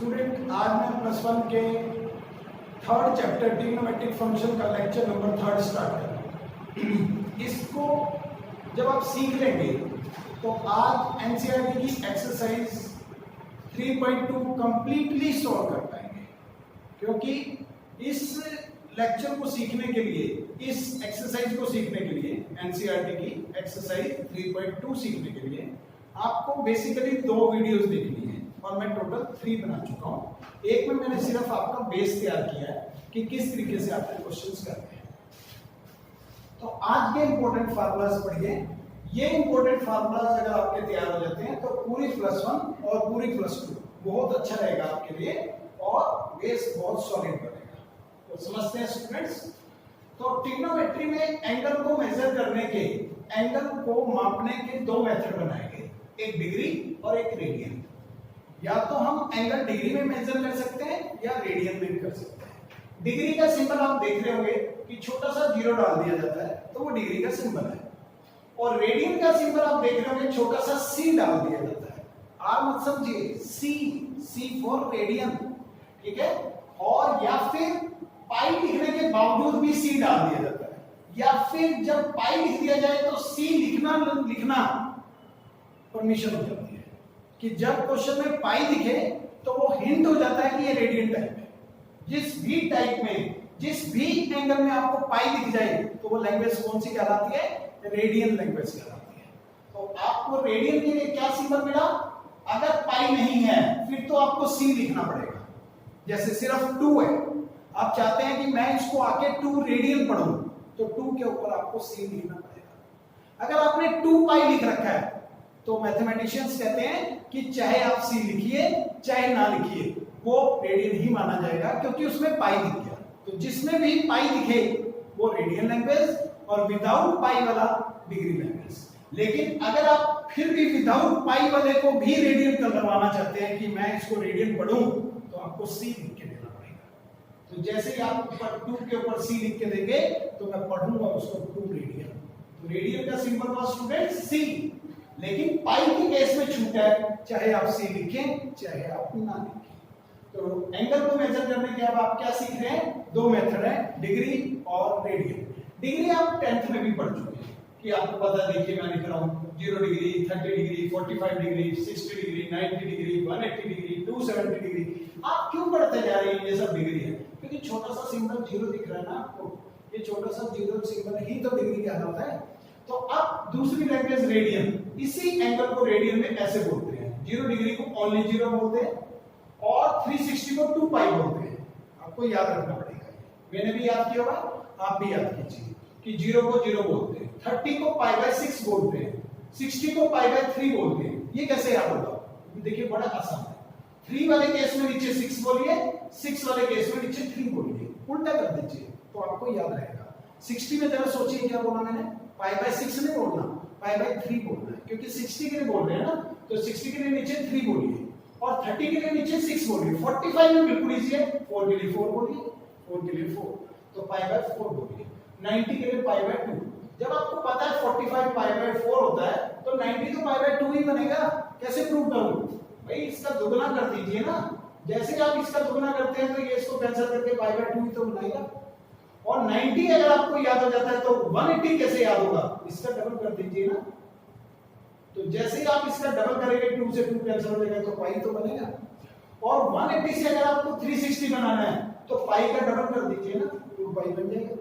Student, आज मैं plus one के थर्ड चैप्टर ट्रिग्नोमेट्रिक फंक्शन का लेक्चर नंबर 3 स्टार्ट कर रहा हूँ। इसको जब आप सीख लेंगे तो आज एनसीईआरटी की एक्सरसाइज 3.2 कंप्लीटली सॉल्व कर पाएंगे, क्योंकि इस लेक्चर को सीखने के लिए, इस एक्सरसाइज को सीखने के लिए, एनसीईआरटी की एक्सरसाइज 3.2 सीखने के लिए आपको बेसिकली 2 वीडियोस देखनी है और मैं टोटल 3 बना चुका हूं। एक में मैंने सिर्फ आपका बेस तैयार किया है कि किस तरीके से आपके क्वेश्चंस करते हैं। तो आज के इंपॉर्टेंट फार्मूलाज पढ़िए। ये इंपॉर्टेंट फार्मूलाज अगर आपके तैयार हो जाते हैं तो पूरी प्लस वन और पूरी प्लस टू बहुत अच्छा रहेगा आपके लिए और बेस बहुत सॉलिड बनेगा। तो समझते हैं स्टूडेंट्स। तो ट्रिग्नोमेट्री में एंगल को मेजर करने के, एंगल को मापने के 2 मेथड बनाए गए, एक डिग्री और एक रेडियन। या तो हम एंगल डिग्री में मेजर कर सकते हैं या रेडियन में कर सकते हैं। डिग्री का सिंबल आप देख रहे होंगे कि छोटा सा 0 डाल दिया जाता है तो वो डिग्री का सिंबल है, और रेडियन का सिंबल आप देख रहे होंगे छोटा सा c डाल दिया जाता है। आर मत समझिए, c फॉर रेडियन, ठीक है। और या फिर पाई लिखने के बावजूद भी c डाल दिया जाता है, या फिर जब पाई लिख दिया जाए तो c लिखना परमिशन हो जाती है कि जब क्वेश्चन में पाई दिखे तो वो हिंट हो जाता है कि ये रेडियन टाइप है। जिस भी टाइप में, जिस भी एंगल में आपको पाई दिख जाए तो वो लैंग्वेज कौन सी कहलाती है? रेडियन लैंग्वेज कहलाती है। तो आपको रेडियन के लिए क्या सिंबल मिला? अगर पाई नहीं है फिर तो आपको सी लिखना पड़ेगा। जैसे सिर्फ 2 है, आप चाहते हैं कि मैं इसको आके 2 रेडियन पढ़ूं तो 2 के ऊपर आपको सी लिखना पड़ेगा। अगर आपने 2 पाई लिख रखा है तो मैथमेटिशियंस कहते हैं कि चाहे आप सी लिखिए चाहे ना लिखिए वो रेडियन ही माना जाएगा, क्योंकि उसमें पाई दिख गया। तो जिसमें भी पाई दिखे वो रेडियन लैंग्वेज, और विदाउट पाई वाला डिग्री लैंग्वेज। लेकिन अगर आप फिर भी विदाउट पाई वाले को भी रेडियन करवाना चाहते हैं कि मैं इसको रेडियन पढ़ूं तो आपको सी लिख के देना पड़ेगा। तो जैसे ही आप 2 के ऊपर सी लिख के देंगे तो मैं पढ़ूंगा उसको 2 रेडियन। तो रेडियन का सिंबल था स्टूडेंट सी, लेकिन पाई के केस में छूट है, चाहे आप सी लिखें चाहे आप ना लिखें। तो एंगल को मेजर करने के अब आप क्या सीख रहे हैं? 2 मेथड है, डिग्री और रेडियन। डिग्री आप 10th में भी पढ़ चुके हैं कि आपको पता, देखिए मैं लिख रहा हूं 0 degree, 30 degree, 45 degree, 60 degree, 90 degree, 180 degree, 270 degree. आप क्यों पढ़ते जा रहे हैं? ये सब डिग्री है क्योंकि छोटा सा सिंबल 0 दिख रहा है ना आपको, ये छोटा सा 0 सिंबल ही तो डिग्री कहलाता है। तो अब दूसरी लैंग्वेज रेडियन, इसी एंगल को रेडियन में ऐसे बोलते हैं। 0 डिग्री को ओनली 0 बोलते हैं और 360 को 2 पाई बोलते हैं। आपको याद रखना पड़ेगा, मैंने भी याद किया होगा, आप भी याद कीजिए कि 0 को 0 बोलते हैं, 30 को पाई बाय 6 बोलते हैं, 60 को पाई बाय 3 बोलते हैं। ये कैसे याद होगा? देखिए बड़ा आसान है। 3 वाले केस में नीचे 6 बोलिए, 6 वाले केस में नीचे 3 बोलिए, उल्टा कर दीजिए तो आपको याद रहेगा। 60 में जरा सोचिए क्या बोला मैंने? पाई बाय 6 नहीं बोलना, पाई बाय 3 बोलना है, क्योंकि 60 के लिए बोल रहे हैं ना, तो 60 के लिए नीचे 3 बोलिए और 30 के लिए नीचे 6 बोलिए। 45 में बिल्कुल इजी है, 4 के लिए 4 बोलिए, 4 के लिए 4, तो पाई बाय 4 बोलिए। 90 के लिए पाई बाय 2। जब आपको पता है 45 पाई बाय 4 होता है तो 90 तो पाई बाय 2 ही बनेगा। कैसे प्रूव करूं? भाई इसका दुगना कर दीजिए ना। जैसे आप इसका दुगना करते हैं तो ये इसको कैंसिल करके पाई बाय 2 ही तो बनाएगा। और 90 अगर आपको याद हो जाता है तो 180 कैसे याद होगा? इसका डबल कर दीजिए ना। तो जैसे ही आप इसका डबल करेंगे 2 से 2 कैंसिल हो जाएगा तो पाई तो बनेगा। और 180 से अगर आपको 360 बनाना है तो पाई का डबल कर दीजिए ना, 2 पाई बन जाएगा।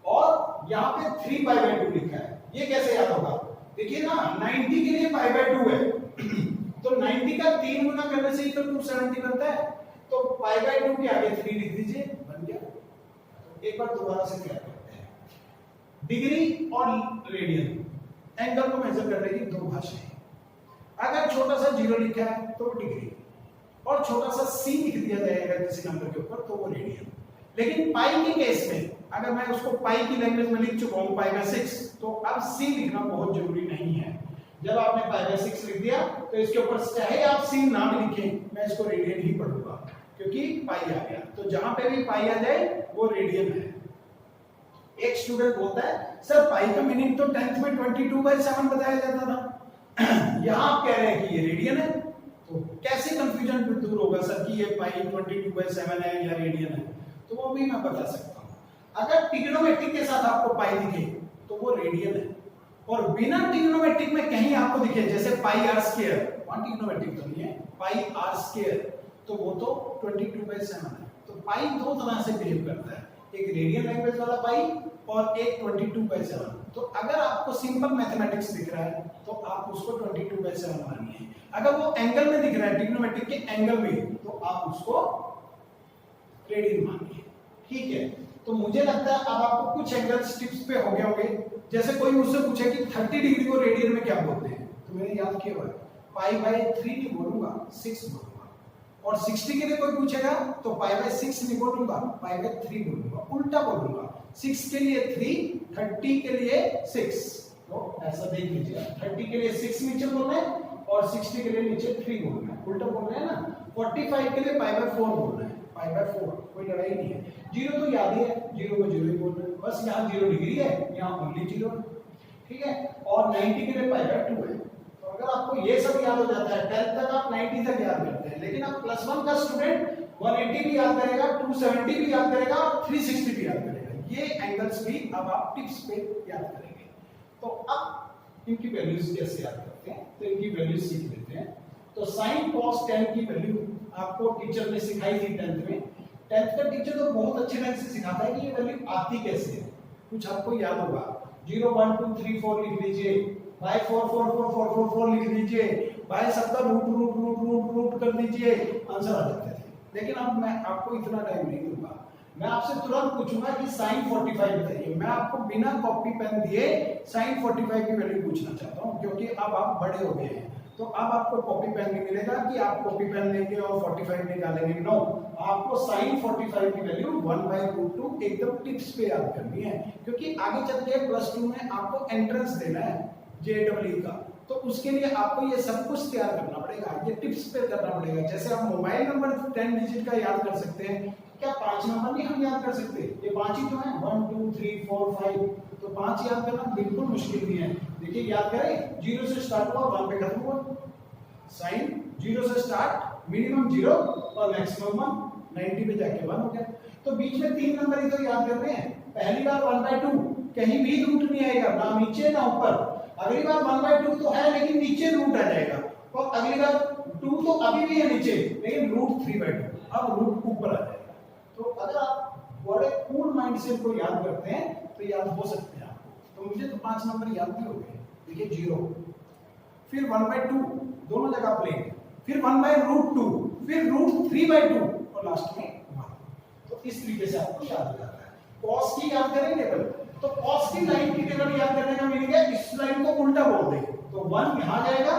और यहाँ पे 3 पाई बाय 2 लिखा है, ये कैसे याद होगा? देखिए ना, 90 के लिए पाई बाय 2 है तो 90 का 3 गुना करने से ही तो 270 बनता है। तो पाई बाय 2 के आगे 3 लिख दीजिए, बन गया। एक बार दोबारा से क्या करते हैं, डिग्री और रेडियन एंगल को मेजर करने की 2 भाषाएं। अगर छोटा सा 0 लिखा है तो वो डिग्री, और छोटा सा c लिख दिया जाएगा किसी नंबर के ऊपर तो वो रेडियन। लेकिन पाई के केस में अगर मैं उसको पाई की लैंग्वेज में लिख चुका हूं पाई बाय 6, तो अब c लिखना बहुत जरूरी नहीं है। जब आपने पाई बाय 6 लिख दिया तो इसके ऊपर चाहे आप c ना भी लिखें, मैं इसको रेडियन ही पढ़ूंगा क्योंकि पाई आ गया। तो जहां पे भी पाई आ जाए वो रेडियन है। एक स्टूडेंट बोलता है सर पाई का मीनिंग तो 10th में 22/7 बताया जाता था, यहां आप कह रहे हैं कि ये रेडियन है। तो कैसे कंफ्यूजन दूर होगा सर कि ये पाई 22/7 है या रेडियन है, तो वो भी मैं बता सकता हूँ। अगर ट्रिग्नोमेट्रिक के साथ आपको पाई दिखे तो वो रेडियन है, और बिना ट्रिग्नोमेट्रिक में कहीं आपको दिखे जैसे पाई आर स्क्वायर, वहां ट्रिग्नोमेट्रिक तो नहीं है, पाई आर स्क्वायर, तो वो तो 22/7 है। तो पाई दो तरह से बिहेव करता है, एक रेडियन लैंग्वेज वाला पाई और एक 22/7। तो अगर आपको सिंपल मैथमेटिक्स दिख रहा है तो आप उसको 22/7 मानिए, अगर वो एंगल में दिख रहा है ट्रिग्नोमेट्रिक के एंगल में तो आप उसको रेडियन मानिए, ठीक है। तो मुझे लगता है अब आपको कुछ एंगल्स टिप्स पे हो गए होंगे। जैसे कोई मुझसे पूछे कि 30 डिग्री को रेडियन में क्या बोलते हैं, तो मैंने याद किया हुआ है पाई/3 नहीं बोलूंगा, 6 बोलूंगा। और 60 के लिए कोई पूछेगा तो पाई/6 नहीं बोलूंगा, पाई/3 बोलूंगा, उल्टा बोलूंगा, 6 के लिए 3, 30 के लिए 6। तो ऐसा देख लीजिए, 30 के लिए 6 नीचे बोलना है और 60 के लिए नीचे 3 बोलना है, उल्टा बोल रहे हैं ना। 45 के लिए पाई/4 बोलना है, पाई/4, कोई लड़ाई नहीं है। 0 तो याद ही है, 0 को 0 ही बोलना है, बस यहाँ 0 डिग्री है, यहाँ ओनली 0, ठीक है। और 90 के लिए पाई/2 है। तो अगर आपको ये सब याद हो जाता है, 10th तक आप 90 तक याद करते हैं, लेकिन आप +1 का स्टूडेंट 180 भी याद करेगा, 270 भी याद करेगा और 360 भी याद करेगा। ये एंगल्स भी अब आप टिप्स पे याद करेंगे। तो अब इनकी वैल्यूज कैसे याद करते हैं, तो इनकी वैल्यूज सीख लेते हैं। तो sin cos tan की वैल्यू आपको टीचर ने सिखाई थी 10th में। 10th का टीचर तो बहुत अच्छे ढंग से सिखाता है कि ये वैल्यू आती कैसे है, कुछ आपको याद होगा। 0 1 2 3 4 लिख लीजिए, बाय 4 4 4 4 4 4 लिख लीजिए, बाय सबका रूट कर दीजिए, आंसर आ जाता है। लेकिन अब मैं आपको इतना टाइम नहीं दूंगा, मैं आपसे तुरंत पूछूंगा कि sin 45 बताइए। मैं आपको बिना कॉपी पेन दिए sin 45 की वैल्यू पूछना चाहता हूं, क्योंकि अब आप बड़े हो गए हैं। तो अब आपको कॉपी पेन नहीं मिलेगा कि आप कॉपी पेन लेंगे और 45 निकालेंगे, नो। आपको sin 45 की वैल्यू 1/√2 एकदम टिप्स पे याद करनी है, क्योंकि आगे चल के +2 में आपको एंट्रेंस देना है JEE का, तो उसके लिए आपको ये सब कुछ तैयार करना पड़ेगा, ये टिप्स पे करना पड़ेगा। जैसे आप मोबाइल नंबर 10 डिजिट का याद कर सकते हैं, क्या 5 नंबर नहीं हम याद कर सकते? ये 5 ही तो है, 1 2 3 4 5, तो 5 याद करना बिल्कुल मुश्किल नहीं है। देखिए याद करें, 0 से स्टार्ट हुआ 1 पे खत्म हुआ, साइन 0 से स्टार्ट, मिनिमम 0 और मैक्सिमम 1, 90 पे जाके 1 हो गया। तो बीच में 3 नंबर ही तो याद कर रहे हैं। पहली बार 1/2, कहीं भी रूट नहीं आएगा, ना नीचे ना ऊपर। अगली बार 1/2 तो है लेकिन नीचे रूट आ जाएगा, और अगली बार 2 तो अभी भी है नीचे लेकिन √3/2, अब रूट ऊपर आ जाएगा। तो अगर आप बड़े कूल माइंड से इनको याद करते हैं तो याद हो सकते हैं आपको। तो मुझे तो 5 नंबर याद भी हो गए। देखिए 0, फिर 1/2, दोनों जगह प्लेन, फिर 1/√2, फिर √3/2 और लास्ट में 1। तो इस तरीके से आपको याद हो जाता है। cos की याद करें टेबल, तो cos की लाइन की टेबल याद करने का मीनिंग है इस लाइन को उल्टा बोल दें, तो 1 यहां जाएगा,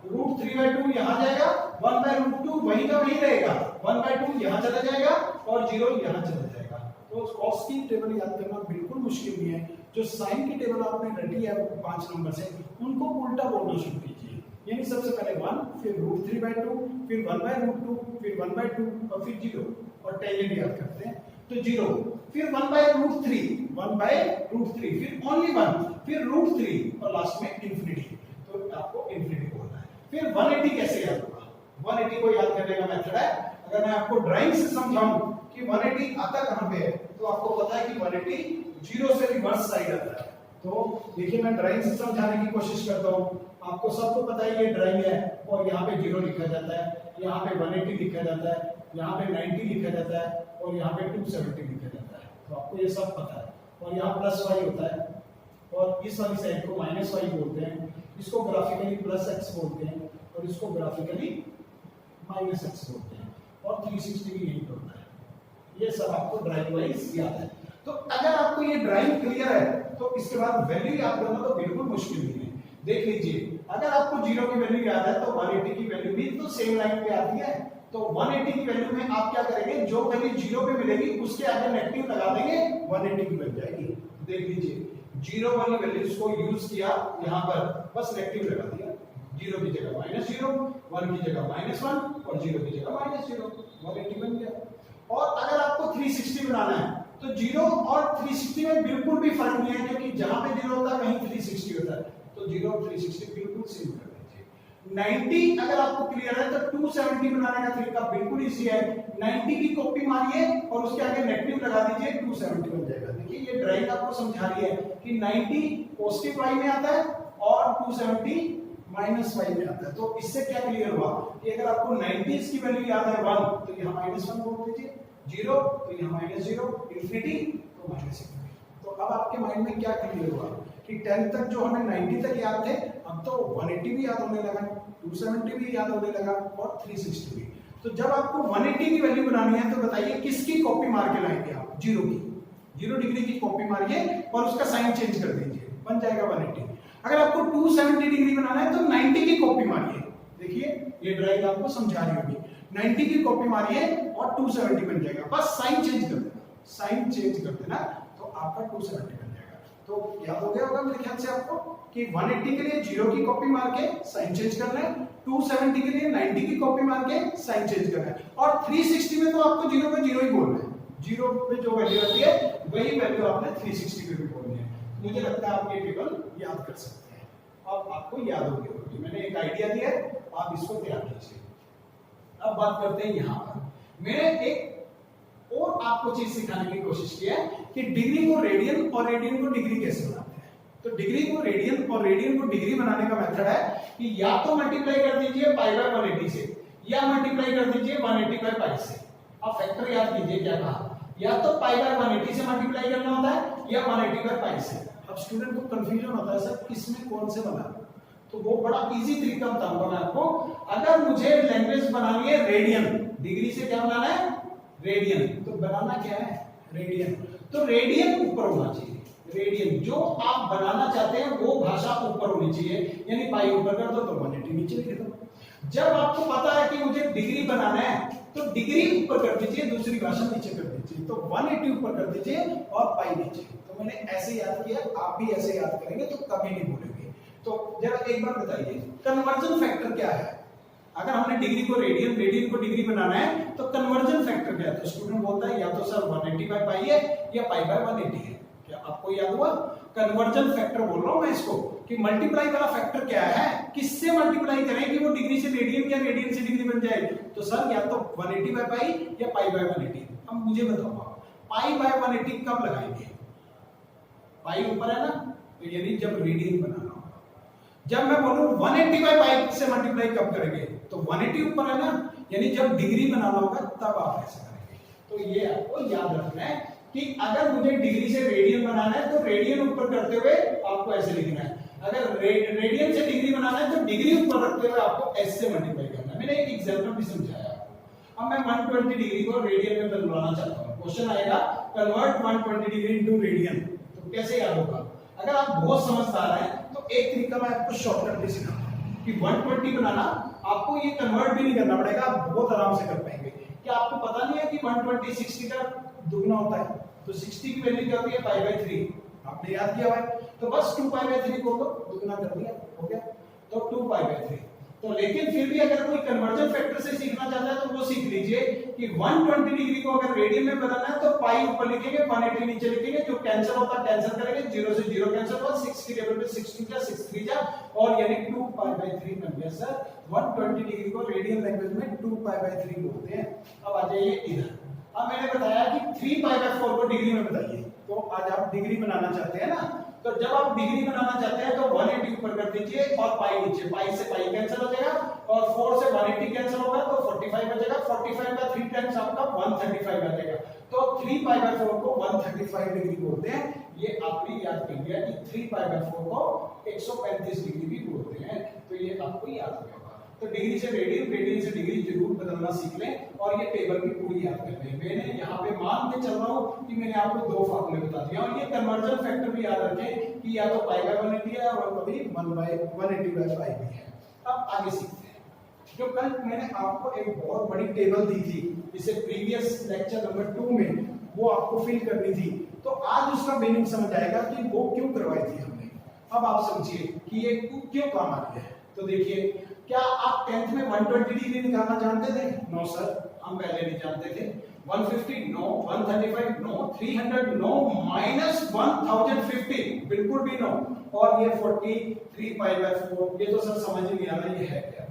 √3/2 यहां जाएगा, 1/√2 वहीं का वहीं रहेगा, 1/2 यहां चला जाएगा और 0 यहां चला जाएगा। तो cos की टेबल याद करना बिल्कुल मुश्किल नहीं है। जो sin की टेबल आपने रटी है 5 नंबर से, उनको उल्टा बोलना शुरू कीजिए। यानी सबसे पहले 1, फिर √3/2, फिर 1/√2, फिर 1/2 और फिर 0, और टेंजेंट याद करते हैं तो 0, फिर 1/√3, 1/√3, फिर ओनली 1, फिर √3 और लास्ट में इंफिनिटी। तो आपको इंफिनिटी बोलना है। फिर 180 कैसे याद होगा? 180 को याद करने का मेथड है, अगर मैं आपको ड्राइंग से समझाऊं कि 180 आता कहां पे है, तो आपको पता है कि 180 0 से रिवर्स साइड आता है। तो देखिए मैं ड्राइंग से समझाने की कोशिश करता हूं। आपको सबको पता है ये ड्राइंग है, और यहाँ पे 0 लिखा जाता है, यहाँ पे 180 लिखा जाता है, यहाँ पे 90 लिखा जाता है, और यहाँ पे 270 लिखा जाता है। तो आपको ये सब पता है। और यहाँ +y होता है, और इस वाली साइड को -y बोलते हैं, इसको ग्राफिकली +x बोलते हैं, और इसको ग्राफिकली -x बोलते हैं, और 360 भी यही होता है। ये सब आपको ड्राइंग वाइज याद है। तो अगर आपको ये ड्राइंग क्लियर है तो इसके बाद वैल्यू याद करना तो बिल्कुल मुश्किल नहीं है। देख लीजिए, अगर आपको 0 की वैल्यू याद है तो 180 की वैल्यू भी तो सेम लाइन पे आती है। तो 180 की वैल्यू में आप क्या करेंगे, जो वैल्यू 0 पे मिलेगी उसके आगे नेगेटिव लगा देंगे, 180 की बन जाएगी। देख लीजिए 0 वाली वैल्यूज को यूज किया यहाँ पर, बस नेगेटिव लगा दिया, 0 की जगह -0, 1 की जगह -1 और 0 की जगह -0, 180 बन गया। और अगर आपको 360 बनाना है तो 0 और 360 में बिल्कुल भी फर्क नहीं है, क्योंकि जहां पे 0 होता है वहीं 360 होता है। तो 0 और 360 बिल्कुल सेम कर दीजिए। 90 अगर आपको क्लियर है तो 270 बनाने का तरीका बिल्कुल इजी है। 90 की कॉपी मारिए और उसके आगे नेगेटिव लगा दीजिए, 270 बन जाएगा। देखिए ये ड्राइंग आपको समझा रही है कि 90 पॉजिटिव वाई में आता है और 270 माइनस वाई में आता है। तो इससे क्या क्लियर हुआ कि अगर आपको 90 की वैल्यू याद है 1 तो यहाँ -1 बोल दीजिए, 0 तो यहाँ -0, इंफिनिटी तो -1। तो अब आपके माइंड में क्या क्लियर हुआ कि 10 तक जो हमें 90 तक याद थे, अब तो 180 भी याद होने लगा, 270 भी याद होने लगा और 360 भी। तो जब आपको 180 की वैल्यू बनानी है तो बताइए किसकी कॉपी मार के लाएंगे आप? 0 की, 0 डिग्री की कॉपी मारिए और उसका साइन चेंज कर दीजिए, बन जाएगा 180। अगर आपको 270 डिग्री बनाना है तो 90 की कॉपी मारिए। देखिए ये ड्राइंग आपको समझा रही होगी, 90 की कॉपी मारिए और 270 बन जाएगा, बस साइन चेंज कर देना, साइन चेंज कर देना तो आपका 270 बन जाएगा। तो याद हो गया होगा मेरे ख्याल से आपको कि 180 के लिए 0 की कॉपी मार के साइन चेंज करना है, 270 के लिए 90 की कॉपी मार के साइन चेंज करना है, और 360 में तो आपको 0 पे 0 ही बोलना है। 0 पे जो वैल्यू आती है वही वैल्यू आपने 360 पे भी बोलनी है। मुझे लगता है आप ये टेबल याद कर सकते हैं, अब आपको याद हो गया होगी। मैंने एक आइडिया दिया है, आप इसको तैयार कीजिए। अब बात करते हैं यहाँ पर मैंने एक और आपको चीज सिखाने की कोशिश की है कि डिग्री को रेडियन और रेडियन को डिग्री कैसे बनाते हैं। तो डिग्री को रेडियन और रेडियन को डिग्री बनाने का मेथड है कि या तो मल्टीप्लाई कर दीजिए पाई बाय 180 से, या मल्टीप्लाई कर दीजिए 180 बाय पाई से। अब फैक्टर याद कीजिए क्या कहा, या तो पाई बाय 180 से मल्टीप्लाई करना होता है या 180 बाय पाई से। अब स्टूडेंट को कंफ्यूजन होता है सर किसमें कौन से बना, तो वो बड़ा इजी तरीका बताऊंगा मैं आपको। अगर मुझे लैंग्वेज बनानी है रेडियन, डिग्री से क्या बनाना है? रेडियन। तो बनाना क्या है? रेडियन। तो रेडियन ऊपर होना चाहिए, रेडियन जो आप बनाना चाहते हैं वो भाषा ऊपर होनी चाहिए, यानी पाई ऊपर कर दो तो 180 नीचे लिख दो। जब आपको पता है कि मुझे डिग्री बनाना है तो डिग्री ऊपर कर दीजिए, दूसरी भाषा नीचे कर दीजिए, तो 180 ऊपर कर दीजिए और पाई नीचे। तो मैंने ऐसे याद किया, आप भी ऐसे याद करेंगे तो कभी नहीं भूलेंगे। तो जरा एक बार बताइए कन्वर्जन फैक्टर क्या है? अगर हमने डिग्री को रेडियन, रेडियन को डिग्री बनाना है तो कन्वर्जन फैक्टर क्या है? तो स्टूडेंट बोलता है या तो सर 180 बाय पाई है या पाई बाय 180 है। क्या आपको याद हुआ? कन्वर्जन फैक्टर बोल रहा हूं मैं इसको कि मल्टीप्लाई वाला फैक्टर क्या है, किससे मल्टीप्लाई करें कि वो डिग्री से रेडियन या रेडियन से डिग्री बन जाए। तो सर या तो 180 बाय पाई या पाई बाय 180। अब मुझे बताओ पाई बाय 180 कब लगाएंगे? पाई ऊपर है ना, तो यानी जब रेडियन बनाना होगा। जब मैं बोलूं 180 बाय पाई से मल्टीप्लाई कब करेंगे? तो 180 ऊपर है ना, यानी जब डिग्री बनाना होगा तब आप ऐसे करेंगे। तो ये आपको याद रखना है कि अगर मुझे डिग्री से रेडियन बनाना है तो रेडियन ऊपर करते हुए आपको ऐसे लिखना है, अगर रेडियन से डिग्री बनाना है तो डिग्री ऊपर रखते हुए आपको एस से मल्टीप्लाई करना है। मैंने एक एग्जांपल भी समझाया आपको। अब मैं 120 डिग्री को रेडियन में बदलवाना चाहता हूं। क्वेश्चन आएगा कन्वर्ट 120 डिग्री इनटू रेडियन, तो कैसे याद होगा? अगर आप बहुत समझदार हैं तो एक तरीका मैं आपको शॉर्टकट भी सिखाता हूं कि 120 बनाना आपको ये कन्वर्ट भी नहीं करना पड़ेगा, आप बहुत आराम से कर पाएंगे। क्या आपको पता नहीं है कि 120 60 का दुगना होता है? तो 60 की वैल्यू क्या होती है? Pi by 3। आपने याद किया भाई, तो बस 2 पाई बाय 3 को दुगना कर दिया, हो गया। तो 2 पाई बाय 3। तो लेकिन फिर भी अगर कोई कन्वर्जन फैक्टर से सीखना चाहता है तो वो सीख लीजिए कि 120 डिग्री को अगर रेडियन में बदलना है तो पाई ऊपर लिखेंगे, 180 नीचे लिखेंगे, जो कैंसिल होता है कैंसिल करेंगे, 0 से 0 कैंसिल हुआ, 6 की टेबल पे 60 जा 6 3 जा, और यानी 2 पाई बाय 3 बन गया। सर 120 डिग्री को रेडियन लैंग्वेज में 2 पाई बाय 3 बोलते हैं। अब आ जाइए इधर। अब मैंने बताया कि 3 पाई बाय 4 को डिग्री में बताइए। तो आज आप डिग्री बनाना चाहते हैं ना, तो जब आप डिग्री बनाना चाहते हैं तो 180 ऊपर कर दीजिए और पाई नीचे, पाई से पाई कैंसिल हो जाएगा और 4 से 180 कैंसिल होगा तो 45 बचेगा, 45 का 3 टाइम्स आपका 135 बचेगा। तो 3 पाई बाय 4 को 135 डिग्री बोलते हैं। ये आपने याद कर लिया कि 3 पाई बाय 4 को 135 डिग्री भी बोलते हैं। तो ये आपको याद हो गया। तो डिग्री से रेडियन, रेडियन से डिग्री जरूर बदलना सीख लें और ये टेबल भी पूरी याद कर लें। मैंने यहाँ पे मान के चल रहा हूँ कि मैंने आपको 2 फार्मूले बता दिया और ये कन्वर्जन फैक्टर भी याद रखें कि या तो पाई बाय 180 है और कभी 180 बाय 5 भी है। अब आगे सीखते हैं। जो कल मैंने आपको एक बहुत बड़ी टेबल दी थी, जिसे प्रीवियस लेक्चर नंबर 2 में वो आपको फिल करनी थी, तो आज उसका मीनिंग समझ आएगा कि वो क्यों करवाई थी हमने। अब आप समझिए कि ये क्यों काम आ रही है। तो देखिए क्या आप 10th में 120 डिग्री निकालना जानते थे? नो सर, हम पहले नहीं जानते थे। 150 नो, 135 नो, 300 नो, -1050 बिल्कुल भी नो। और ये 43 पाई बाय 4, ये तो सर समझ नहीं आ रहा ये है क्या।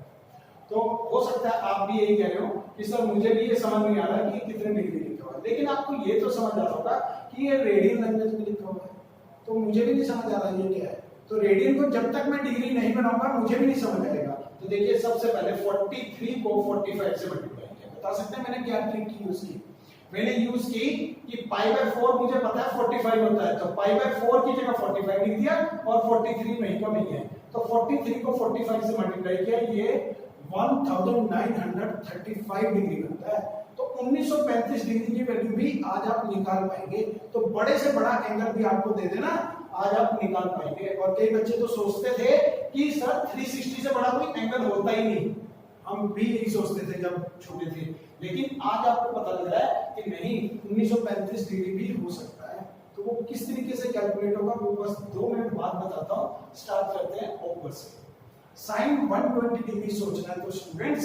तो हो सकता है आप भी यही कह रहे हो कि सर मुझे भी ये समझ नहीं आ रहा कि कितने डिग्री लिखा हुआ है, लेकिन आपको ये तो समझ आ रहा होगा कि ये रेडियन लैंग्वेज में लिखा हुआ है। तो मुझे भी नहीं समझ आ रहा ये क्या है, तो रेडियन को जब तक मैं डिग्री नहीं बनाऊंगा मुझे भी नहीं समझ आएगा। तो देखिए सबसे पहले 43 को 45 से मल्टीप्लाई किया। बता सकते हैं मैंने क्या ट्रिक की यूज की? मैंने यूज की कि पाई बाय 4 मुझे पता है 45 होता है, तो पाई बाय 4 की जगह 45 लिख दिया और 43 नहीं को नहीं है, तो 43 को 45 से मल्टीप्लाई किया, ये 1935 डिग्री बनता है। तो 1935 डिग्री की वैल्यू भी आज आप निकाल पाएंगे। तो बड़े से बड़ा एंगल भी आपको दे देना, आज आप निकाल पाएंगे। और कई बच्चे तो सोचते थे कि सर 360 से बड़ा कोई एंगल होता ही नहीं, हम भी यही सोचते थे जब छोटे थे, लेकिन आज आपको पता लग रहा है कि नहीं, 1935 डिग्री भी हो सकता है। तो वो किस तरीके से कैलकुलेट होगा वो बस 2 मिनट बाद बताता हूं। स्टार्ट करते हैं ऊपर से। साइन 120 डिग्री सोचना है, तो स्टूडेंट्स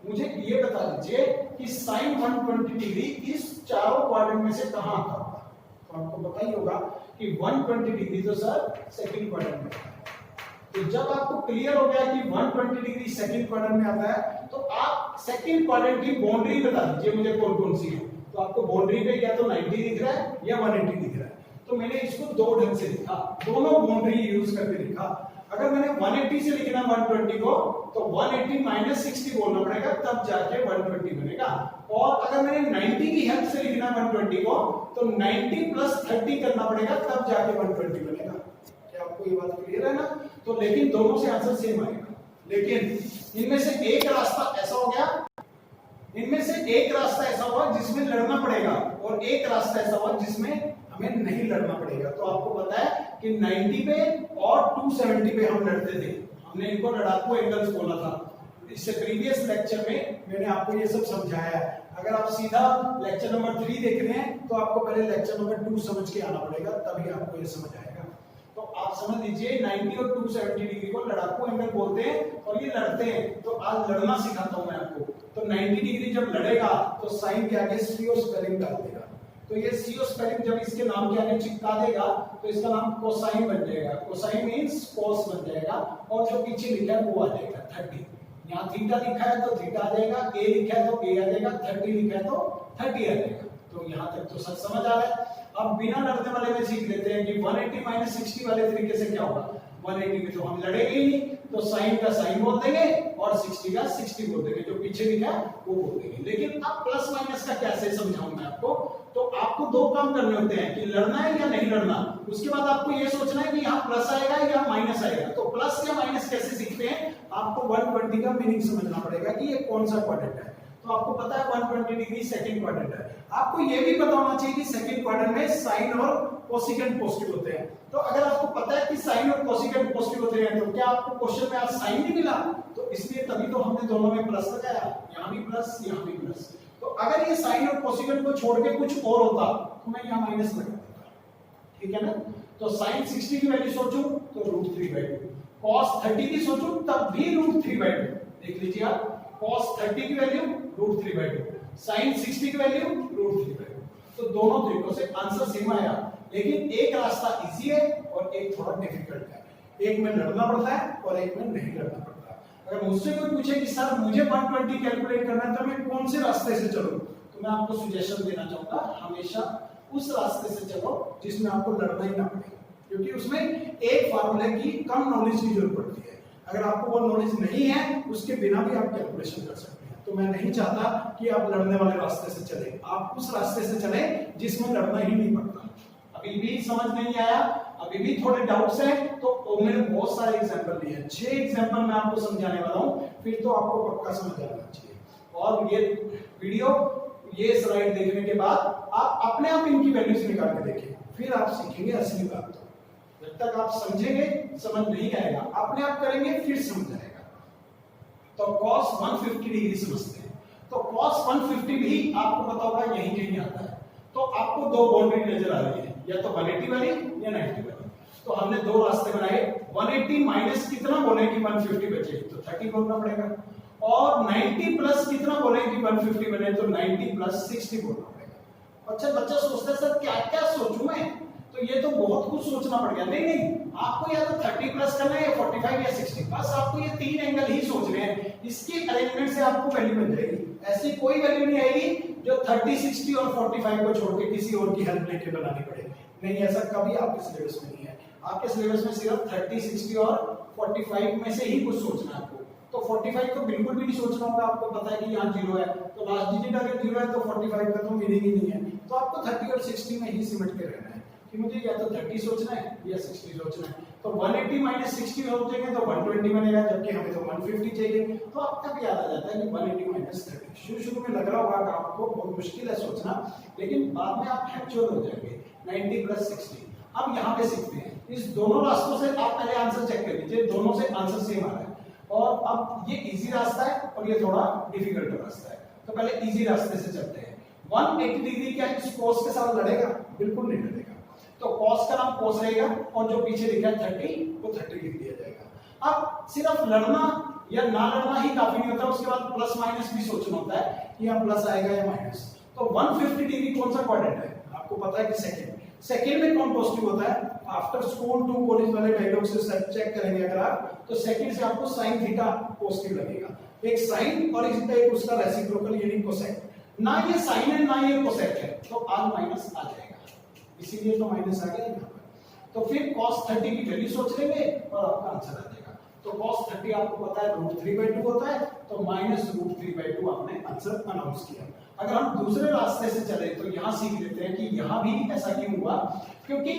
मुझे ये बता दीजिए कि साइन 120 डिग्री इस चारों क्वाड्रेंट में से कहां आता होगा? तो आपको पता ही होगा कि 120 डिग्री तो सर सेकंड क्वाड्रेंट में आता है। तो जब आपको क्लियर हो गया कि 120 डिग्री सेकंड क्वाड्रेंट में आता है, तो आप सेकंड क्वाड्रेंट की बाउंड्री बता दीजिए मुझे कौन कौन सी है। तो आपको बाउंड्री पे या तो 90 दिख रहा है या 180 दिख रहा है। तो मैंने इसको दो ढंग से लिखा, दोनों बाउंड्री यूज करके लिखा। अगर मैंने 180 से लिखना 120 को, तो 180 माइनस 60 बोलना पड़ेगा, तब जाके 120 बनेगा। और अगर मैंने 90 की हेल्प से लिखना 120 को, तो 90 प्लस 30 करना पड़ेगा, तब जाके 120 बनेगा। क्या आपको ये बात क्लियर है ना? तो लेकिन दोनों से आंसर सेम आएगा, लेकिन इनमें से एक रास्ता ऐसा हो गया, इनमें से एक रास्ता ऐसा हुआ जिसमें लड़ना पड़ेगा, और एक रास्ता ऐसा हुआ जिसमें हमें नहीं लड़ना पड़ेगा। तो आपको पता है कि 90 पे और 270 पे हम लड़ते थे, हमने इनको लड़ाकू एंगल्स बोला था। इससे प्रीवियस लेक्चर में मैंने आपको ये सब समझाया है। अगर आप सीधा लेक्चर नंबर 3 देख रहे हैं तो आपको पहले लेक्चर नंबर 2 समझ के आना पड़ेगा, तभी आपको ये समझ आएगा। तो आप समझ लीजिए 90 और 270 डिग्री को लड़ाकू एंगल बोलते हैं और ये लड़ते हैं। तो आज लड़ना सिखाता हूं मैं आपको। तो 90 डिग्री जब लड़ेगा तो साइन के आगे सीओ स्पेलिंग डाल देगा। तो ये सीओ स्पेलिंग जब इसके नाम के आगे चिपका देगा तो इसका नाम कोसाइन बन जाएगा। कोसाइन मींस कोस बन जाएगा, और जो पीछे लिखा है वो आ जाएगा 30। यहाँ थीटा लिखा है तो थीटा आ जाएगा, ए लिखा है तो ए आ जाएगा, 30 लिखा है तो 30 आ जाएगा। तो यहाँ तक तो सब समझ आ रहा है। अब बिना लड़ने वाले में सीख लेते हैं कि 180 माइनस 60 वाले तरीके से क्या होगा। 180 में तो हम लड़ेंगे ही नहीं, तो साइन का साइन बोल देंगे और 60 का 60 बोल देंगे, जो पीछे लिखा है वो बोल देंगे। लेकिन अब प्लस माइनस का कैसे समझाऊं मैं आपको। तो आपको दो काम करने होते हैं कि लड़ना है या नहीं लड़ना। उसके बाद आपको ये सोचना है कि यहाँ प्लस आएगा या माइनस आएगा। तो प्लस या माइनस कैसे सीखते हैं, आपको 120 का मीनिंग समझना पड़ेगा कि ये कौन सा क्वाड्रेंट है। तो आपको पता है 120 डिग्री सेकंड क्वाड्रेंट है। आपको ये भी पता होना चाहिए कि सेकंड क्वाड्रेंट में साइन और कोसिकेंट पॉजिटिव होते हैं। तो अगर आपको पता है कि साइन और कोसिकेंट पॉजिटिव होते हैं, तो क्या आपको क्वेश्चन में आज साइन नहीं मिला? तो इसलिए तभी तो हमने दोनों में प्लस लगाया, यहाँ भी प्लस यहाँ भी प्लस। तो अगर ये साइन और कोसिकेंट को छोड़ के कुछ और होता तो मैं यहाँ माइनस लगा देता, ठीक है ना। तो साइन 60 की वैल्यू सोचूं तो √3/2, cos 30 की सोचूं तब भी √3/2। देख लीजिए आप, cos 30 की वैल्यू √3/2, sin 60 की वैल्यू √3/2। तो दोनों तरीकों से आंसर सेम आया, लेकिन एक रास्ता इजी है और एक थोड़ा डिफिकल्ट है। एक में लड़ना पड़ता है और एक में नहीं लड़ना पड़ता। अगर मुझसे कोई पूछे कि सर मुझे 120 कैलकुलेट करना है तो मैं कौन से रास्ते से चलूं, तो मैं आपको सजेशन देना चाहूंगा, हमेशा उस रास्ते से चलो जिसमें आपको लड़ना ही ना पड़े, क्योंकि उसमें एक फार्मूले की कम नॉलेज की जरूरत पड़ती है। अगर आपको वो नॉलेज नहीं है उसके बिना भी आप कैलकुलेशन कर सकते हैं। तो मैं नहीं चाहता कि आप लड़ने वाले रास्ते से चलें, आप उस रास्ते से चलें जिसमें लड़ना ही नहीं पड़ता। अभी भी समझ नहीं आया, अभी भी थोड़े डाउट्स हैं, तो मैंने बहुत सारे एग्जांपल लिए हैं, 6 एग्जांपल मैं आपको समझाने वाला हूं, फिर तो आपको पक्का समझ आ जाना चाहिए। और ये वीडियो, ये स्लाइड देखने के बाद आप अपने आप इनकी वैल्यूज निकाल के देखें, फिर आप सीखेंगे असली बात। तो जब तक आप समझेंगे समझ नहीं आएगा, अपने आप करेंगे फिर समझ आएगा। तो cos 150 डिग्री समझते हैं। तो cos 150 भी आपको पता होगा यहीं कहीं आता है। तो आपको दो बाउंड्री नजर आ रही है, या तो 180 वाली या 90 वाली। तो हमने दो रास्ते बनाए, 180 माइनस कितना बोले कि 150 बचे, तो 30 बोलना पड़ेगा। और 90 प्लस कितना बोले कि 150 बने, तो 90 प्लस 60 बोलना पड़ेगा। अच्छा बच्चा सोचता है सर क्या क्या सोचूं मैं, तो ये तो बहुत कुछ सोचना पड़ गया। नहीं नहीं, आपको या तो 30 प्लस करना है या 45 या 60, बस आपको ये तीन एंगल ही सोचने हैं। इसके अरेंजमेंट से आपको वैल्यू बन जाएगी। ऐसी कोई वैल्यू नहीं आएगी जो 30, 60 और 45 को छोड़ के किसी और की हेल्प लेके बनानी पड़े। नहीं, ऐसा कभी आपके सिलेबस में नहीं है। आपके सिलेबस में सिर्फ 30, 60 और 45 में से ही कुछ सोचना है आपको। तो 45 तो बिल्कुल भी नहीं सोचना होगा, आपको पता है कि यहाँ 0 है, तो लास्ट डिजिट अगर 0 है तो 45 का तो मीनिंग ही नहीं है। तो आपको 30 और 60 में ही सिमट के रहना है कि मुझे या तो 30 सोचना है या 60 सोचना है। तो 180 माइनस 60 सोचेंगे तो 120 बनेगा, जबकि हमें तो 150 चाहिए। तो अब तक याद आ जाता है कि 180 माइनस 30। शुरू में लग रहा होगा कि आपको बहुत मुश्किल है सोचना, लेकिन बाद में आप हैप्चुअल हो जाएंगे। 90 प्लस 60। अब यहाँ पे सीखते हैं, इस दोनों रास्तों से आप पहले आंसर चेक कर लीजिए, दोनों से आंसर सेम आ रहा है। और अब ये इजी रास्ता है और ये थोड़ा डिफिकल्ट रास्ता है। तो पहले इजी रास्ते से चलते हैं। 180 डिग्री क्या इस cos के साथ लड़ेगा? बिल्कुल नहीं लड़ेगा। तो cos का नाम cos रहेगा और जो पीछे लिखा है 30 वो 30 लिख दिया जाएगा। अब सिर्फ लड़ना या ना लड़ना ही काफी नहीं होता, उसके बाद प्लस माइनस भी सोचना होता है कि यहाँ प्लस आएगा या माइनस। तो 150 डिग्री कौन सा क्वाड्रेंट है? आपको पता है कि सेकंड में कौन पॉजिटिव होता है? आफ्टर स्कूल टू कॉलेज वाले डायलॉग से चेक करेंगे अगर आप, तो सेकंड से आपको sin थीटा पॉजिटिव लगेगा। एक sin और एक उसका रेसिप्रोकल यानी कोसेक। ना ये sin है ना ये कोसेक है, तो r माइनस आ जाएगा, इसीलिए तो माइनस आ गया यहाँ पर। तो फिर cos 30 की वैल्यू सोच लेंगे और आपका आंसर आ जाएगा। तो cos 30 आपको पता है √3/2 होता है, तो माइनस √3/2 आपने आंसर अनाउंस किया। अगर हम दूसरे रास्ते से चले तो यहाँ सीख लेते हैं कि यहाँ भी ऐसा क्यों हुआ, क्योंकि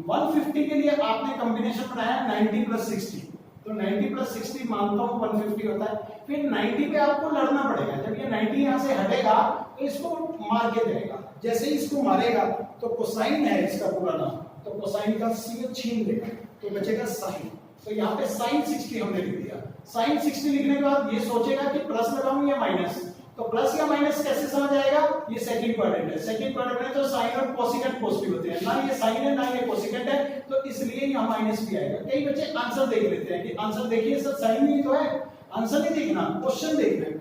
150 के लिए आपने कॉम्बिनेशन बनाया 90 प्लस 60, तो 90 प्लस 60 मानता हूँ 150 होता है। फिर 90 पे आपको लड़ना पड़ेगा, जब ये 90 यहाँ से हटेगा तो इसको मार के देगा। जैसे ही इसको मारेगा तो कोसाइन है इसका पूरा नाम, तो कोसाइन का सी छीन लेगा तो बचेगा साइन। तो यहाँ पे साइन 60 हमने लिख दिया। साइन 60 लिखने के बाद ये सोचेगा कि प्लस लगाऊं या माइनस, तो प्लस या माइनस कैसे समझ आएगा? ये सेकंड क्वाड्रेंट है, सेकंड क्वाड्रेंट में तो साइन और कोसिकेंट पॉजिटिव होते हैं, ना ये साइन है ना ये कोसिकेंट है, तो इसलिए यहाँ माइनस भी आएगा। कई बच्चे आंसर देख लेते हैं कि आंसर देखिए सर साइन ही तो है, आंसर नहीं देखना, क्वेश्चन देखना है।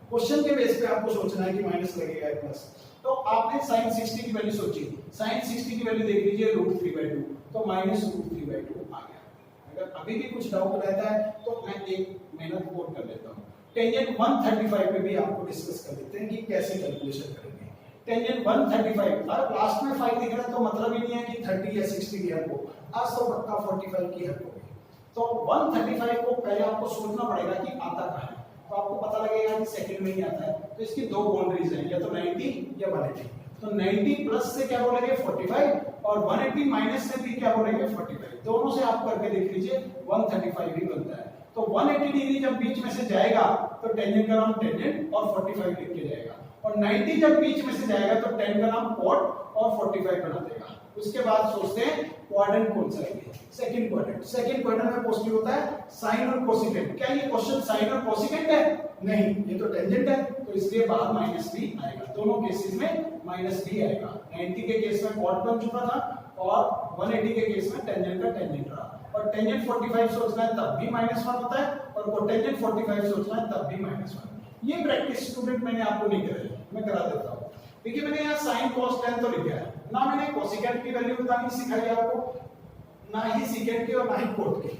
क्वेश्चन के बेस पे आपको सोचना है कि माइनस लगेगा या प्लस। तो आपने sin 60 की वैल्यू सोची, sin 60 की वैल्यू देख लीजिए √3/2, तो माइनस √3/2 आ गया। अगर अभी भी कुछ डाउट रहता है तो मैं एक मेहनत और कर लेता हूँ। टेंजेंट 135 पे भी आपको डिस्कस कर लेते हैं कि कैसे कैलकुलेशन करेंगे। टेंजेंट 135, अगर लास्ट में 5 दिख रहा है तो मतलब ही नहीं है कि 30 या 60 की हेल्प हो, आज तो पक्का 45 की हेल्प होगी। तो 135 को पहले आपको सोचना पड़ेगा कि आता कहाँ है, तो आपको पता लगेगा कि सेकंड में ही आता है। तो इसकी दो बाउंड्रीज हैं, या तो 90 या 180। तो 90 प्लस से क्या बोलेंगे 45 और 180 माइनस से भी क्या बोलेंगे 45। दोनों से आप करके देख लीजिए 135 ही बनता है। तो 180 डिग्री जब बीच में से जाएगा तो टेंजेंट का नाम टेंजेंट और 45 लिख के जाएगा, और 90 जब बीच में से जाएगा तो टेन का नाम कॉट और 45 बना देगा। उसके बाद सोचते हैं क्वाड्रेंट कौन सा है? Second quadrant. सेकंड क्वाड्रेंट में पॉजिटिव होता है साइन और कोसिकेंट। क्या ये क्वेश्चन साइन और कोसिकेंट है? नहीं, ये तो टेंजेंट है, तो इसलिए बाहर माइनस भी आएगा। दोनों केसेस में माइनस भी आएगा। 90 के केस में कॉट बन चुका था और 180 के केस में टेंजेंट का टेंजेंट रहा। और टेंजेंट 45 सोचना है तब भी -1 होता है, और कोटेंजेंट 45 सोचना है तब भी -1। ये प्रैक्टिस स्टूडेंट मैंने आपको नहीं कराई, मैं करा देता हूँ। देखिए मैंने यहाँ साइन cos tan तो लिखा है, ना मैंने कोसिकेंट की वैल्यू बतानी सिखाई आपको, ना ही सीकेंट की और ना ही कोट की।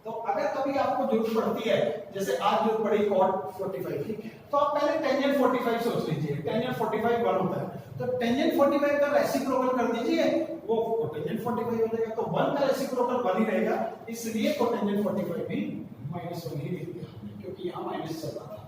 तो अगर कभी आपको जरूरत पड़ती है, जैसे आज जरूरत पड़ी cot 45 की, तो आप पहले टेंजेंट 45 सोच लीजिए। टेंजेंट 45 1 होता है, तो टेंजेंट 45 का रेसिप्रोकल कर दीजिए, वो कोटेंजेंट 45 हो जाएगा। तो 1 का रेसिप्रोकल 1 ही रहेगा, इसलिए कोटेंजेंट 45 भी -1 ही लिख दिया, क्योंकि यहाँ माइनस चल रहा था।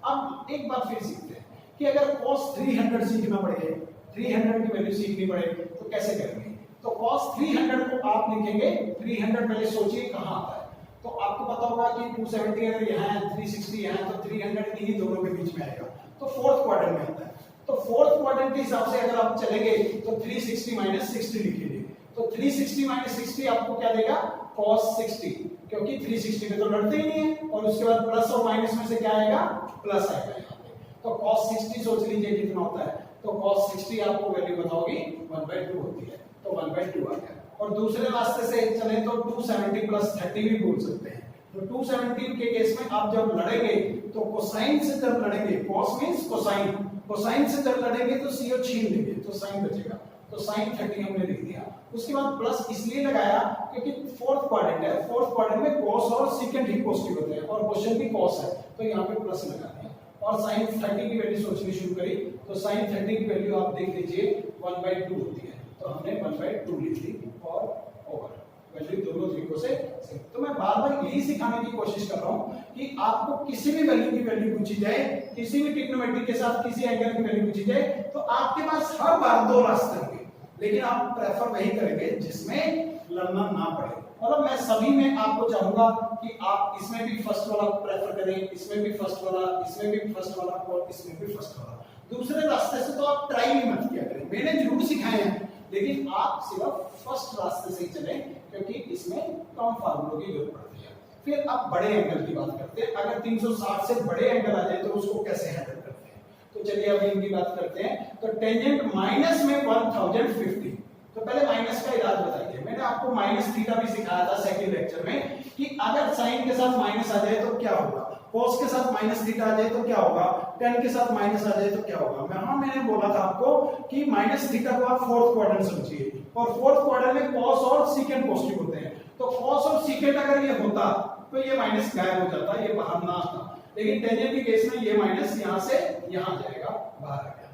अब एक बात फिर सीखते हैं कि अगर cos 300 सीखना पड़े, 300 की वैल्यू सीखनी पड़े, तो कैसे करेंगे? तो cos 300 को आप लिखेंगे, 300 पहले सोचिए कहाँ आता है। तो आपको पता होगा कि 270 अगर यहाँ है, 360 यहाँ है, तो 300 ही दोनों के बीच में आएगा, तो फोर्थ क्वाड्रेंट में आता है। तो फोर्थ क्वाड्रेंट के हिसाब से अगर आप चलेंगे तो 360 माइनस 60 लिखिए। तो 360 माइनस 60 आपको क्या देगा? cos 60, क्योंकि 360 में तो लड़ते ही नहीं है, और उसके बाद प्लस और माइनस में से क्या आएगा? प्लस आएगा यहाँ पे। तो cos 60 सोच लीजिए कितना होता है, तो cos 60 आपको वैल्यू बताओगी 1/2 होती है, तो 1/2 आ गया। और दूसरे रास्ते से चले तो 270 प्लस 30 भी बोल सकते हैं। तो 270 के केस में आप जब लड़ेंगे तो कोसाइन से जब लड़ेंगे, कॉस मींस कोसाइन, कोसाइन से जब लड़ेंगे तो CO छीन लेंगे तो साइन बचेगा, तो साइन 30 हमने लिख दिया। उसके बाद प्लस इसलिए लगाया क्योंकि फोर्थ क्वाड्रेंट है, फोर्थ क्वाड्रेंट में कॉस और सेकंड ही पॉजिटिव होते हैं और क्वेश्चन भी कॉस है तो यहाँ पे प्लस लगा दिया और साइन 30 की वैल्यू सोचनी शुरू करी। तो साइन 30 की वैल्यू आप देख लीजिए 1/2 होती है, तो हमने 1/2 लिख दी और ओवर वैल्यू दोनों तरीकों से। तो मैं बार बार यही सिखाने की कोशिश कर रहा हूं कि आपको किसी भी वैल्यू की वैल्यू पूछी जाए, किसी भी ट्रिग्नोमेट्री के साथ किसी एंगल की वैल्यू पूछी जाए तो आपके पास हर बार दो रास्ते होंगे, लेकिन आप प्रेफर वही करेंगे जिसमें लड़ना ना पड़े। मतलब मैं सभी में आपको चाहूंगा कि आप इसमें भी फर्स्ट वाला प्रेफर करें, इसमें भी फर्स्ट वाला, इसमें भी फर्स्ट वाला और इसमें भी फर्स्ट वाला। दूसरे रास्ते से तो आप ट्राई भी मत किया करें, मैंने जरूर सिखाए हैं, लेकिन आप सिर्फ फर्स्ट रास्ते से ही चलें क्योंकि इसमें कम फार्मूलों की जरूरत पड़ती है। फिर आप बड़े एंगल की बात करते हैं, अगर 360 से बड़े एंगल आ जाए तो उसको कैसे हैंडल करते हैं। तो चलिए अभी इनकी बात करते हैं। तो टेंजेंट माइनस में 1050, तो पहले माइनस का इलाज बताइए। मैंने आपको माइनस थीटा भी सिखाया था सेकंड लेक्चर में कि अगर साइन के साथ माइनस आ जाए तो क्या होगा, cos के साथ माइनस थीटा आ जाए तो क्या होगा, tan के साथ माइनस आ जाए तो क्या होगा। मैंने बोला था आपको कि माइनस थीटा को आप फोर्थ क्वाड्रेंट समझिए और फोर्थ क्वाड्रेंट में cos और सेकंड पॉजिटिव होते हैं, तो cos और सेकंड अगर ये होता तो ये माइनस गायब हो जाता, ये बाहर ना आता। लेकिन टेंजेंट के केस में ये माइनस यहां से यहां जाएगा, बाहर आ गया।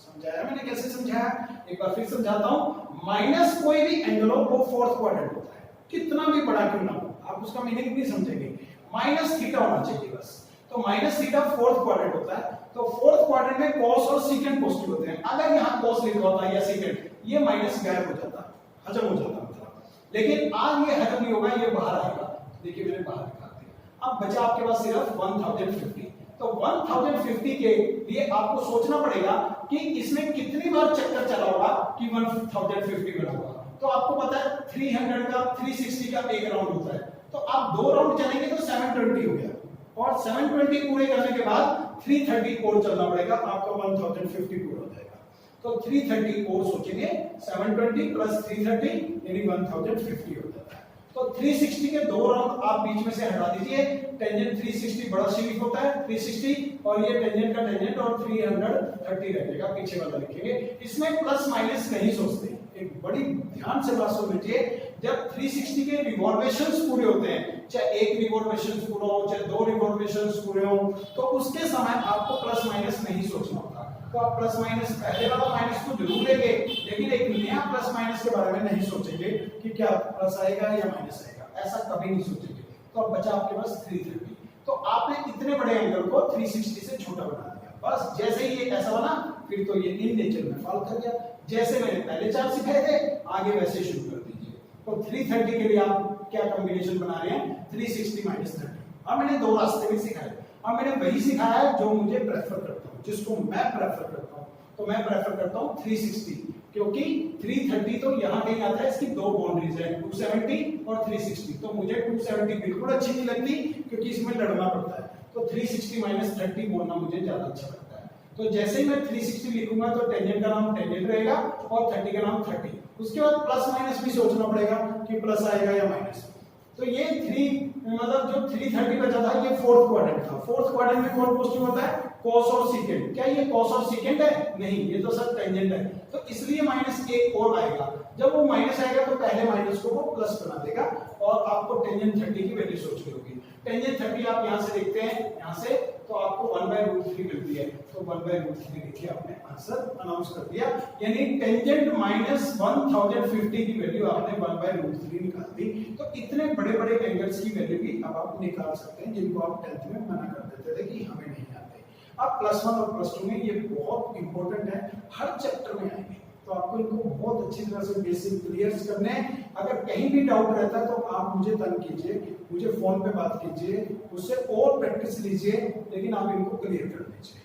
समझाया मैंने कैसे समझाया, एक बार फिर समझाता हूं। माइनस कोई भी एंगल हो वो फोर्थ क्वाड्रेंट होता है, कितना भी बड़ा क्यों ना हो, आप उसका मीनिंग नहीं समझेंगे। माइनस थीटा होना चाहिए बस, तो माइनस थीटा फोर्थ क्वाड्रेंट होता है, तो फोर्थ क्वाड्रेंट में cos और सेकंड पॉजिटिव होते हैं। अगर यहां cos लिखा होता है या सेकंड, ये माइनस गायब हो जाता, हजम हो जाता मतलब। लेकिन आज ये हजम नहीं होगा, ये बाहर आएगा। देखिए मैंने बाहर दिखा दिया। अब बचा आपके पास सिर्फ 1050। तो 1050 के लिए आपको सोचना पड़ेगा कि इसमें कितनी बार चक्कर चला होगा कि 1050 बना होगा। तो आपको पता है 300 का 360 का एक राउंड होता है, तो आप 2 राउंड चलेंगे तो 720 हो गया और 720 पूरे करने के बाद 330 और चलना पड़ेगा, आपका 1050 पूरा हो जाएगा। तो 330 और सोचेंगे, 720 प्लस 330 यानी 1050 हो जाता है। तो 360 के 2 राउंड आप बीच में से हटा दीजिए। टेंजेंट 360 बड़ा सीरीज होता है 360 और ये टेंजेंट का टेंजेंट और 330 रहेगा, पीछे वाला लिखेंगे। इसमें प्लस माइनस नहीं सोचते, एक बड़ी ध्यान से बात सुन लीजिए। जब 360 के रिवॉल्वेशंस पूरे होते हैं, चाहे एक रिवॉल्वेशन पूरा हो चाहे 2 रिवॉल्वेशन पूरे हो, तो उसके समय आपको प्लस माइनस नहीं सोचना होता। तो आप प्लस माइनस पहले वाला माइनस को जरूर लेंगे, लेकिन एक नया प्लस माइनस के बारे में नहीं सोचेंगे कि क्या प्लस आएगा या माइनस आएगा, ऐसा कभी नहीं सोचेंगे। तो अब बचा आपके पास 330। तो आपने इतने बड़े एंगल को 360 से छोटा बना दिया, बस जैसे ही ये ऐसा बना फिर तो ये इन नेचर में फॉल कर गया। जैसे मैंने पहले 4 सिखाए थे आगे वैसे शुरू कर दीजिए। तो 330 के लिए आप क्या कॉम्बिनेशन बना रहे हैं, 360 माइनस 30। अब मैंने 2 रास्ते भी सिखाए, अब मैंने वही सिखाया है जो मुझे प्रेफर करता हूं, जिसको मैं प्रेफर करता हूं। तो मैं प्रेफर करता हूं 360, क्योंकि 330 तो यहां कहीं आता है, इसकी 2 बाउंड्रीज है 270 और 360। तो मुझे 270 बिल्कुल अच्छी नहीं लगती क्योंकि इसमें लड़ना पड़ता है, तो 360 माइनस 30 बोलना मुझे ज्यादा अच्छा लगता है। तो जैसे ही मैं 360 लिखूंगा तो टेंजेंट का नाम टेंजेंट रहेगा और 30 का नाम 30। उसके बाद प्लस माइनस भी सोचना पड़ेगा कि प्लस आएगा या माइनस। तो ये 3 मतलब जो 330 बचा था ये फोर्थ क्वाड्रेंट था। फोर्थ क्वाड्रेंट में कौन पॉजिटिव होता है, cos और सेकंड। क्या ये cos और सेकंड है, नहीं, ये तो सर टेंजेंट है। तो इसलिए माइनस एक और आएगा, जब वो माइनस आएगा तो पहले माइनस को वो प्लस बना देगा और आपको टेंजेंट 30 की वैल्यू सोचनी होगी। टेंजेंट 30 आप यहां से देखते हैं, यहां से तो आपको 1/√3 मिलती है, तो 1/√3 लिखिए, आपने आंसर अनाउंस कर दिया। यानी टेंजेंट माइनस 1050 की वैल्यू आपने 1/√3 निकाल दी। तो इतने बड़े बड़े एंगल्स की वैल्यू भी अब आप निकाल सकते हैं जिनको आप 10th में मना कर देते थे कि हमें नहीं आते। अब +1 और +2 में ये बहुत इंपॉर्टेंट है, हर चैप्टर में आएंगे, तो आपको इनको बहुत अच्छी तरह से बेसिक क्लियर करने हैं। अगर कहीं भी डाउट रहता है तो आप मुझे तंग कीजिए, मुझे फोन पे बात कीजिए, उससे और प्रैक्टिस लीजिए, लेकिन आप इनको क्लियर कर दीजिए।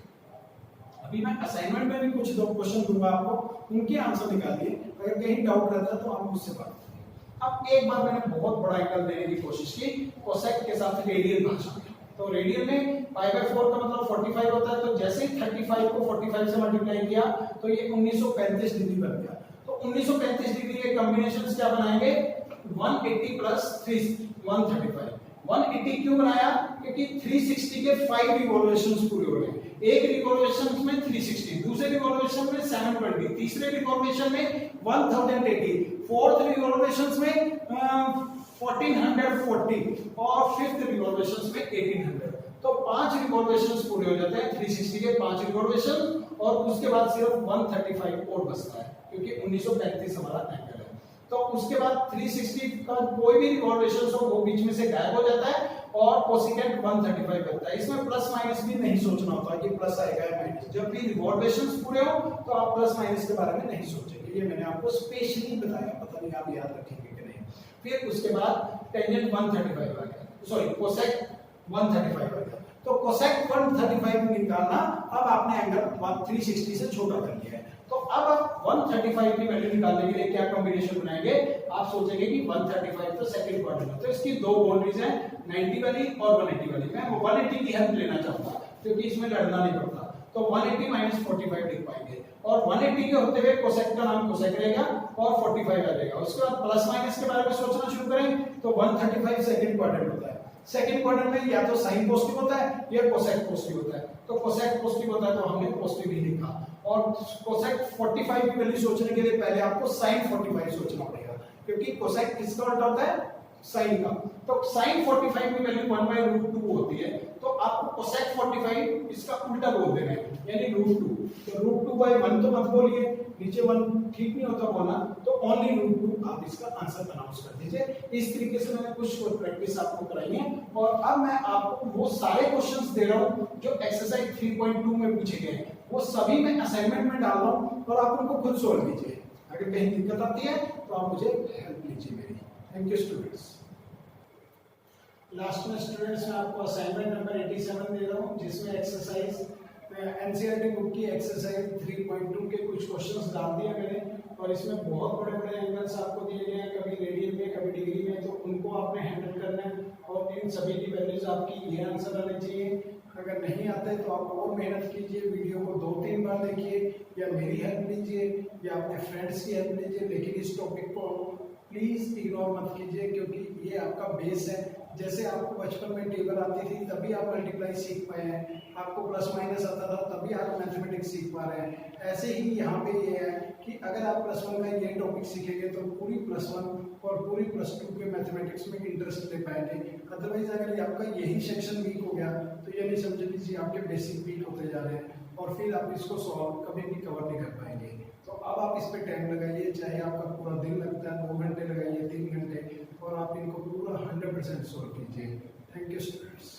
अभी मैं असाइनमेंट में भी कुछ 2 क्वेश्चन दूंगा आपको, उनके आंसर निकालिए। अगर कहीं डाउट रहता है तो आप मुझसे बात करिए। अब एक बार मैंने बहुत बड़ा एंगल देने की कोशिश की कोसेक के साथ रेडियल भाषा में। तो रेडियल में π/4 का मतलब 45 होता है, तो जैसे ही 35 को 45 से मल्टीप्लाई किया तो ये 1935 डिग्री बन गया। तो 1935 डिग्री के कॉम्बिनेशंस क्या बनाएंगे, 180 प्लस 135। 180 क्यों बनाया, क्योंकि 360 के 5 रिवॉल्यूशंस पूरे हो गए। एक रिवॉल्यूशन में 360, दूसरे रिवॉल्यूशन में 720, तीसरे रिवॉल्यूशन में 1080, फोर्थ रिवॉल्यूशन में 1440 और फिफ्थ रिवॉल्यूशन में 1800। तो 5 रिवॉल्यूशंस पूरे हो जाते हैं 360 के 5 रिवॉल्यूशन, और उसके बाद सिर्फ 135 और बचता है क्योंकि 1935 हमारा एंगल है। तो उसके बाद 360 का कोई भी रिवॉल्यूशन हो वो बीच में से गायब हो जाता है और कोसेकेंट 135 बनता है। इसमें प्लस माइनस भी नहीं सोचना होता कि प्लस आएगा या माइनस। जब भी रिवॉल्यूशंस पूरे हो तो आप प्लस माइनस के बारे में नहीं सोचेंगे। ये मैंने आपको स्पेशली बताया, पता नहीं आप याद रखेंगे कि नहीं। फिर उसके बाद टेंजेंट 135 आ गया, सॉरी कोसेक 135 आ गया। तो कोसेक 135 निकालना, अब आपने एंगल 360 से छोटा कर लिया है। तो अब आप 135 की वैल्यू निकालने के लिए क्या कॉम्बिनेशन बनाएंगे, आप सोचेंगे कि 135 तो सेकंड क्वाड्रेंट है, तो इसकी दो बाउंड्रीज हैं 90 वाली और 180 वाली। मैं 180 की हेल्प लेना चाहूंगा क्योंकि इसमें लड़ना नहीं पड़ता। तो 180 माइनस 45 लिख पाएंगे और 180 के होते हुए कोसेक का नाम कोसेक रहेगा और 45 आ जाएगा। उसके बाद प्लस माइनस के बारे में सोचना शुरू करें तो 135 सेकंड क्वाड्रेंट होता है। सेकंड क्वाड्रेंट में या तो साइन पॉजिटिव होता है या कोसेक पॉजिटिव होता है। तो कोसेक पॉजिटिव होता है तो हमने पॉजिटिव ही लिखा। और कोसेक 45 की वैल्यू सोचने के लिए पहले आपको साइन 45 सोचना पड़ेगा क्योंकि कोसेक किसका उल्टा होता है, साइन का। तो साइन 45 की वैल्यू 1/√2 होती है। तो आपको कोसेक 45 इसका उल्टा बोल देना है यानी √2। तो √2/1 तो मत बोलिए, नीचे 1 ठीक नहीं होता बोलना, तो ओनली √2 आप इसका आंसर अनाउंस कर दीजिए। इस तरीके से मैंने कुछ प्रैक्टिस आपको कराई है और अब मैं आपको वो सारे क्वेश्चंस दे रहा हूं जो एक्सरसाइज 3.2 में पूछे गए हैं, वो सभी मैं असाइनमेंट में डाल रहा हूं और आप उनको खुद सोल्व कीजिए। अगर कहीं दिक्कत आती है तो आप मुझे हेल्प लीजिए मेरी। Thank you students. लास्ट में स्टूडेंट्स मैं आपको असाइनमेंट नंबर 87 दे रहा हूं जिसमें एक्सरसाइज एनसीईआरटी बुक की एक्सरसाइज 3.2 के कुछ क्वेश्चंस डाल दिए मैंने और इसमें बहुत बड़े बड़े एंगल्स आपको दिए गए हैं, कभी रेडियन में कभी डिग्री में, तो उनको आपने हैंडल करना है और इन सभी की वैल्यूज आपकी ये आंसर आने चाहिए। अगर नहीं आते तो आप और मेहनत कीजिए, वीडियो को 2-3 बार देखिए या मेरी हेल्प लीजिए या अपने फ्रेंड्स की हेल्प लीजिए, लेकिन इस टॉपिक को प्लीज इग्नोर मत कीजिए क्योंकि ये आपका बेस है। जैसे आपको बचपन में टेबल आती थी तभी आप मल्टीप्लाई सीख पाए हैं, आपको प्लस माइनस आता था तभी आप मैथमेटिक्स सीख पा रहे हैं, ऐसे ही यहाँ पे ये है कि अगर आप +1 का ये टॉपिक सीखेंगे तो पूरी +1 और पूरी +2 के मैथमेटिक्स में इंटरेस्ट ले पाएंगे। अदरवाइज अगर आपका यही सेक्शन वीक हो गया तो ये नहीं समझ लीजिए आपके बेसिक वीक होते जा रहे हैं और फिर आप इसको सॉल्व कभी भी कवर नहीं कर पाएंगे। तो अब आप इस पे टाइम लगाइए, चाहे आपका पूरा दिन लगता है 2 घंटे लगाइए 3 घंटे, और आप इनको पूरा 100% सॉल्व कीजिए। Thank you students.